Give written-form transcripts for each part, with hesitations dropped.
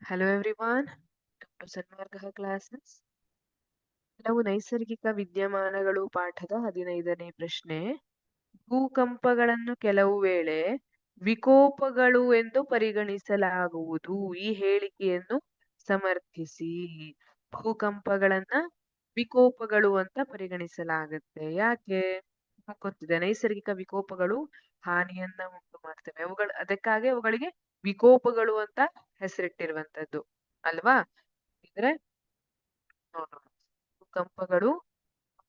Hello everyone, welcome to Sanmarga classes. ಕೆಲವು ನೈಸರ್ಗಿಕ ವಿದ್ಯಮಾನಗಳು ಪಾಠದ 15ನೇ ಪ್ರಶ್ನೆ. ಭೂಕಂಪಗಳನ್ನು ಕೆಲವು ವೇಳೆ ವಿಕೋಪಗಳು ಎಂದು ಪರಿಗಣಿಸಲಾಗುವುದು. ಈ ಹೇಳಿಕೆಯನ್ನು ಸಮರ್ಥಿಸಿ. ಭೂಕಂಪಗಳನ್ನ ವಿಕೋಪಗಳು ಅಂತ ಪರಿಗಣಿಸಲಾಗುತ್ತೆ. ಯಾಕೆ? ಗೊತ್ತಿದೆ, ನೈಸರ್ಗಿಕ ವಿಕೋಪಗಳು ಹಾನಿಯನ್ನ ಉಂಟು ಮಾಡ್ತವೆ. ಅದಕ್ಕಾಗಿ ಅವುಗಳಿಗೆ ವಿಕೋಪಗಳು ಅಂತ ಹೆಸರಿಟ್ಟಿರುವಂತದ್ದು ಅಲ್ವಾ? ಇದ್ರೆ ನೋಡೋಣ. ಭೂಕಂಪಗಳು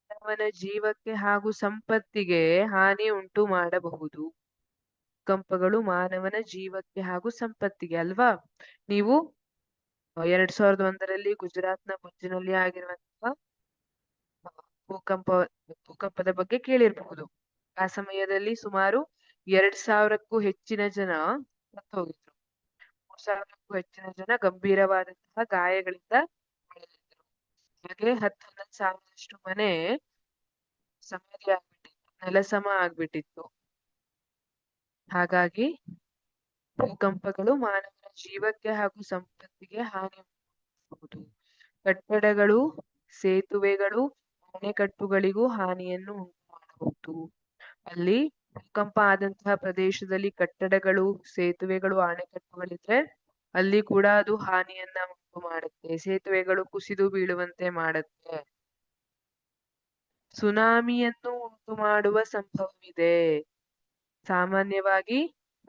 ಮಾನವನ ಜೀವಕ್ಕೆ ಹಾಗೂ ಸಂಪತ್ತಿಗೆ ಹಾನಿ ಉಂಟು ಮಾಡಬಹುದು. ಭೂಕಂಪಗಳು ಮಾನವನ ಜೀವಕ್ಕೆ ಹಾಗೂ ಸಂಪತ್ತಿಗೆ ಅಲ್ವಾ? ನೀವು 2001ರಲ್ಲಿ ಗುಜರಾತ್ನ ಭುಜ್ನಲ್ಲಿ ಆಗಿರುವಂತಹ ಭೂಕಂಪದ ಬಗ್ಗೆ ಕೇಳಿರಬಹುದು. ಆ ಸಮಯದಲ್ಲಿ ಸುಮಾರು 2000ಕ್ಕೂ ಹೆಚ್ಚಿನ ಜನ ಸತ್ತು ಹೋಗಿದ್ರು. 3000ಕ್ಕೂ ಹೆಚ್ಚಿನ ಜನ ಗಂಭೀರವಾದಂತಹ ಗಾಯಗಳಿಂದ ಬಳಲಿದ್ರು. ಹಾಗೆ 10-11 ಸಾವಿರದಷ್ಟು ಮನೆ ಸಮಾಧಿ ಆಗ್ಬಿಟ್ಟಿತ್ತು, ನೆಲಸಮ ಆಗ್ಬಿಟ್ಟಿತ್ತು. ಹಾಗಾಗಿ ಭೂಕಂಪಗಳು ಮಾನವನ ಜೀವಕ್ಕೆ ಹಾಗೂ ಸಂಪತ್ತಿಗೆ ಹಾನಿ ಮಾಡಬಹುದು. ಕಟ್ಟಡಗಳು, ಸೇತುವೆಗಳು, ಅಣೆಕಟ್ಟುಗಳಿಗೂ ಹಾನಿಯನ್ನು ಉಂಟು ಮಾಡಬಹುದು. ಅಲ್ಲಿ ಭೂಕಂಪ ಆದಂತಹ ಪ್ರದೇಶದಲ್ಲಿ ಕಟ್ಟಡಗಳು, ಸೇತುವೆಗಳು, ಅಣೆಕಟ್ಟುಗಳಿದ್ರೆ ಅಲ್ಲಿ ಕೂಡ ಅದು ಹಾನಿಯನ್ನ ಉಂಟು ಮಾಡುತ್ತೆ. ಸೇತುವೆಗಳು ಕುಸಿದು ಬೀಳುವಂತೆ ಮಾಡುತ್ತೆ. ಸುನಾಮಿಯನ್ನು ಉಂಟು ಮಾಡುವ ಸಂಭವವಿದೆ. ಸಾಮಾನ್ಯವಾಗಿ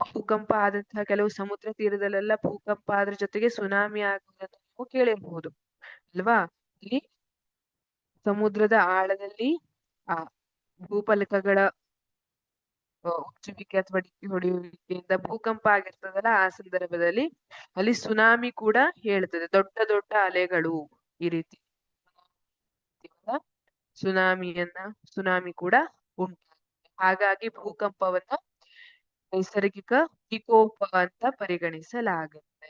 ಭೂಕಂಪ ಆದಂತಹ ಕೆಲವು ಸಮುದ್ರ ತೀರದಲ್ಲೆಲ್ಲ ಭೂಕಂಪ ಆದ್ರ ಜೊತೆಗೆ ಸುನಾಮಿ ಆಗುವುದನ್ನು ನೀವು ಕೇಳಿರಬಹುದು ಅಲ್ವಾ? ಇಲ್ಲಿ ಸಮುದ್ರದ ಆಳದಲ್ಲಿ ಆ ಭೂಫಲಕಗಳ ಉಚ್ಚುವಿಕೆ ಅಥವಾ ಡಿಕ್ಕಿ ಹೊಡೆಯುವಿಕೆಯಿಂದ ಭೂಕಂಪ ಆಗಿರ್ತದಲ್ಲ, ಆ ಸಂದರ್ಭದಲ್ಲಿ ಅಲ್ಲಿ ಸುನಾಮಿ ಕೂಡ ಹೇಳ್ತದೆ. ದೊಡ್ಡ ದೊಡ್ಡ ಅಲೆಗಳು ಈ ರೀತಿ ಸುನಾಮಿ ಕೂಡ ಉಂಟಾಗುತ್ತೆ. ಹಾಗಾಗಿ ಭೂಕಂಪವನ್ನ ನೈಸರ್ಗಿಕ ವಿಕೋಪ ಅಂತ ಪರಿಗಣಿಸಲಾಗುತ್ತೆ.